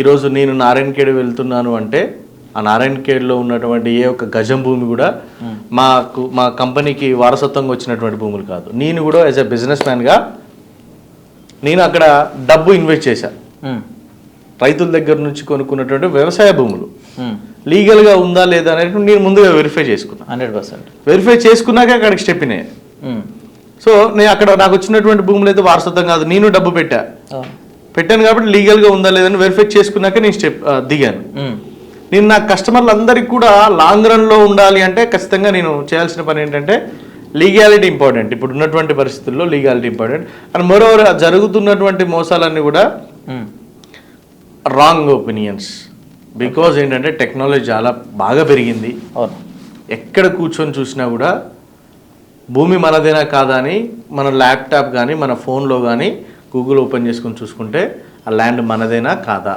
ఈరోజు నేను నారాయణఖేడ్ వెళ్తున్నాను అంటే ఆ నారాయణఖేడ్లో ఉన్నటువంటి ఏ ఒక్క గజం భూమి కూడా మా కంపెనీకి వారసత్వంగా వచ్చినటువంటి భూములు కాదు. నేను కూడా యాజ్ ఎ బిజినెస్ మ్యాన్గా నేను అక్కడ డబ్బు ఇన్వెస్ట్ చేశాను. రైతుల దగ్గర నుంచి కొనుక్కున్నటువంటి వ్యవసాయ భూములు లీగల్గా ఉందా లేదా అనేది నేను ముందుగా వెరిఫై చేసుకున్నాను. 100% వెరిఫై చేసుకున్నాక అక్కడికి స్టెప్ ఇన్ అయ్యాను. సో నేను అక్కడ నాకు వచ్చినటువంటి భూములు అయితే వారసత్వం కాదు, నేను డబ్బు పెట్టాను కాబట్టి లీగల్గా ఉందా లేదని వెరిఫై చేసుకున్నాక నేను స్టెప్ దిగాను. నేను నా కస్టమర్లు అందరికీ కూడా లాంగ్ రన్లో ఉండాలి అంటే ఖచ్చితంగా నేను చేయాల్సిన పని ఏంటంటే లీగాలిటీ ఇంపార్టెంట్. ఇప్పుడు ఉన్నటువంటి పరిస్థితుల్లో లీగాలిటీ ఇంపార్టెంట్. అండ్ మోరోవర్ జరుగుతున్నటువంటి మోసాలన్నీ కూడా రాంగ్ ఒపీనియన్స్. బికాజ్ ఏంటంటే టెక్నాలజీ చాలా బాగా పెరిగింది. ఎక్కడ కూర్చొని చూసినా కూడా భూమి మనదేనా కాదా అని మన ల్యాప్టాప్ కానీ మన ఫోన్లో కానీ గూగుల్ ఓపెన్ చేసుకొని చూసుకుంటే ఆ ల్యాండ్ మనదేనా కాదా